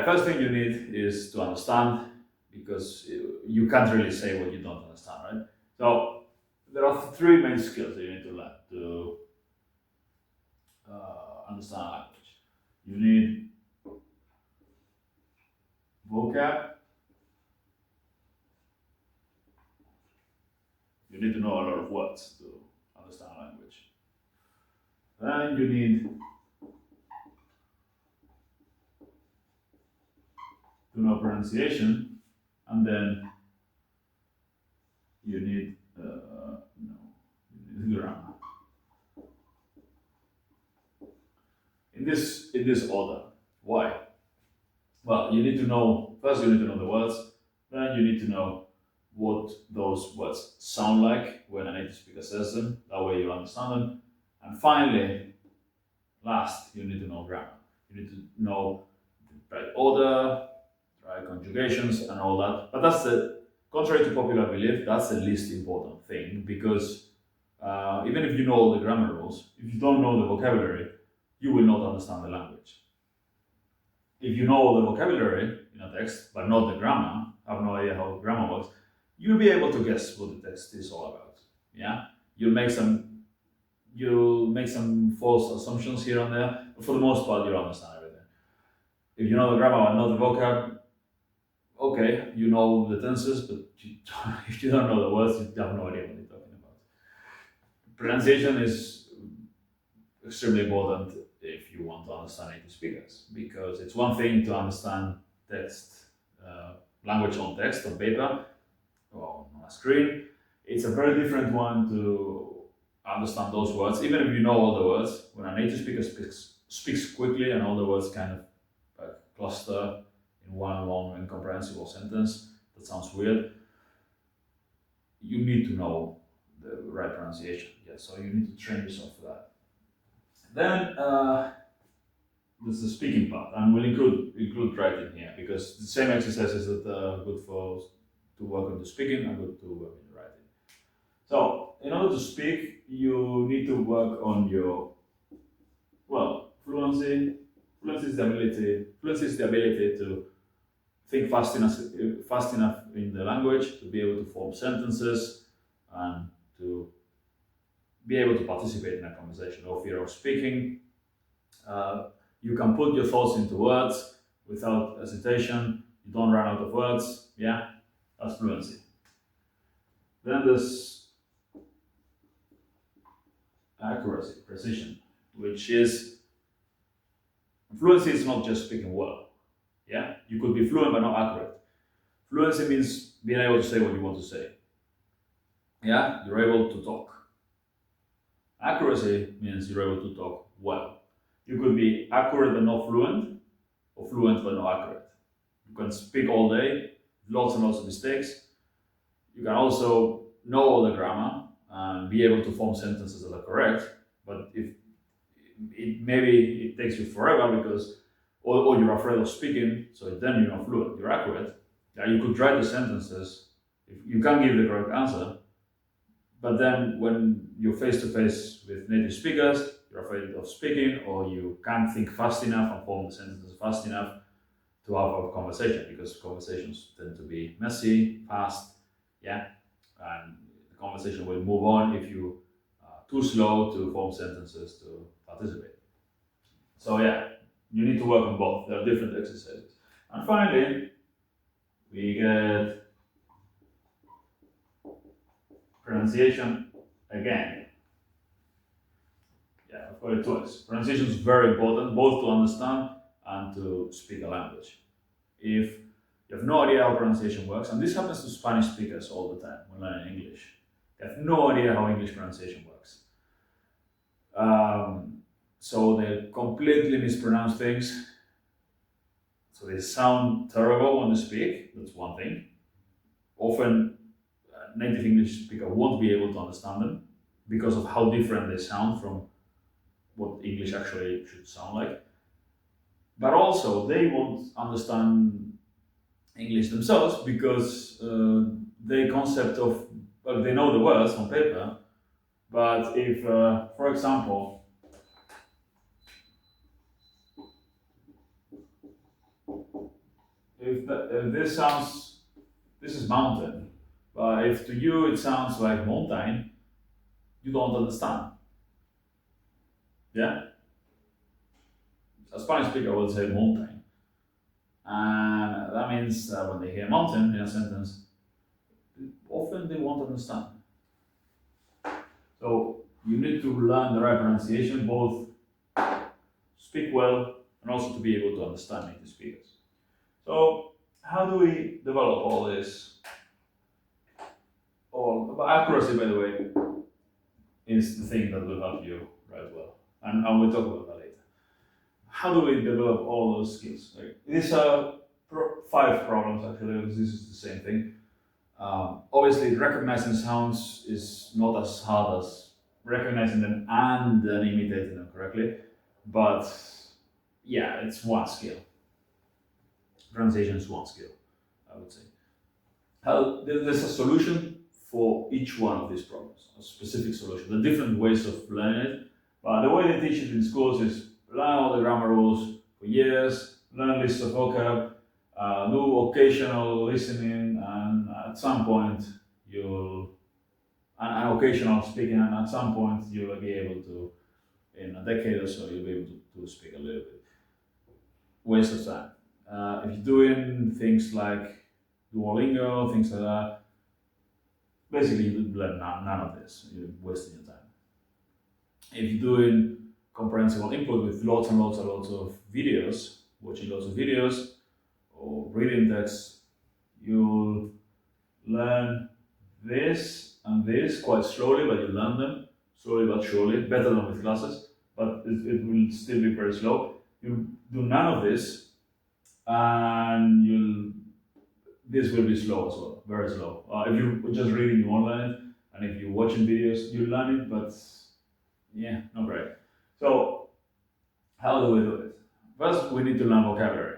first thing you need is to understand, because you can't really say what you don't understand, right? So there are three main skills that you need to learn to understand a language. You need vocab. You need to know a lot of words to understand a language. Then you need to know pronunciation, and then you need grammar. In this order. Why? Well, you need to know first. You need to know the words. Then you need to know what those words sound like when a native speaker says them. That way you understand them. And finally, last, you need to know grammar. You need to know the right order, right conjugations, and all that. But that's contrary to popular belief, that's the least important thing, because even if you know all the grammar rules, if you don't know the vocabulary, you will not understand the language. If you know all the vocabulary in a text, but not the grammar, have no idea how grammar works, you'll be able to guess what the text is all about. Yeah, you'll make some false assumptions here and there, but for the most part, you'll understand everything. If you know the grammar and not the vocab, okay, you know the tenses, but if you don't know the words, you have no idea what you're talking about. Pronunciation is extremely important if you want to understand native speakers, because it's one thing to understand text, language on text, on paper, or on a screen. It's a very different one to understand those words, even if you know all the words. When a native speaker speaks quickly and all the words kind of cluster in one long incomprehensible sentence, that sounds weird. You need to know the right pronunciation. Yeah, so you need to train yourself for that. Then there's the speaking part, and we'll include writing here, because the same exercises that are good to work on the speaking are good to work on the writing. So in order to speak, you need to work on your fluency. Fluency is the ability to think fast enough in the language to be able to form sentences and to be able to participate in a conversation. No fear of speaking. You can put your thoughts into words without hesitation. You don't run out of words. Yeah, that's fluency. Then there's accuracy, precision, which is fluency is not just speaking well. Yeah, you could be fluent but not accurate. Fluency means being able to say what you want to say. Yeah, you're able to talk. Accuracy means you're able to talk well. You could be accurate but not fluent, or fluent but not accurate. You can speak all day, lots and lots of mistakes. You can also know all the grammar and be able to form sentences that are correct, but if maybe it takes you forever because or you're afraid of speaking, so then you're not fluent, you're accurate. Yeah, you could write the sentences, if you can give the correct answer, but then when you're face to face with native speakers, you're afraid of speaking, or you can't think fast enough and form the sentences fast enough to have a conversation, because conversations tend to be messy, fast, yeah, and the conversation will move on if you are too slow to form sentences to participate. So yeah, you need to work on both. There are different exercises. And finally, we get pronunciation again. Yeah, I've got it twice. Pronunciation is very important, both to understand and to speak a language. If you have no idea how pronunciation works, and this happens to Spanish speakers all the time when learning English, they have no idea how English pronunciation works. So they completely mispronounce things. So they sound terrible when they speak. That's one thing. Often, a native English speaker won't be able to understand them because of how different they sound from what English actually should sound like. But also, they won't understand English themselves because they concept of, well, they know the words on paper, but if, for example, if this is mountain, but if to you it sounds like mountain, you don't understand. Yeah, a Spanish speaker would say mountain, and that means that when they hear mountain in a sentence, often they won't understand. So you need to learn the right pronunciation, both speak well and also to be able to understand native speakers. So how do we develop all this? All accuracy, by the way, is the thing that will help you write well, and I will talk about that later. How do we develop all those skills? Like, these are five problems actually, because this is the same thing. Obviously, recognizing sounds is not as hard as recognizing them and then imitating them correctly, but yeah, it's one skill. Pronunciation is one skill, I would say. There's a solution for each one of these problems, a specific solution. The different ways of learning it, but the way they teach it in schools is learn all the grammar rules for years, learn lists of vocab, do occasional listening, and at some point you'll and occasional speaking, and at some point you'll be able to, in a decade or so, you'll be able to speak a little bit. Waste of time. If you're doing things like Duolingo, things like that, basically you learn none of this. You're wasting your time. If you're doing comprehensible input with lots and lots and lots of videos, watching lots of videos or reading text, you'll learn this and this quite slowly, but you learn them slowly but surely, better than with classes, but it will still be very slow. You do none of this, and this will be slow as well, very slow. If you're just reading, you won't learn it, and if you're watching videos, you learn it, but yeah, not great. So, how do we do it? First, we need to learn vocabulary.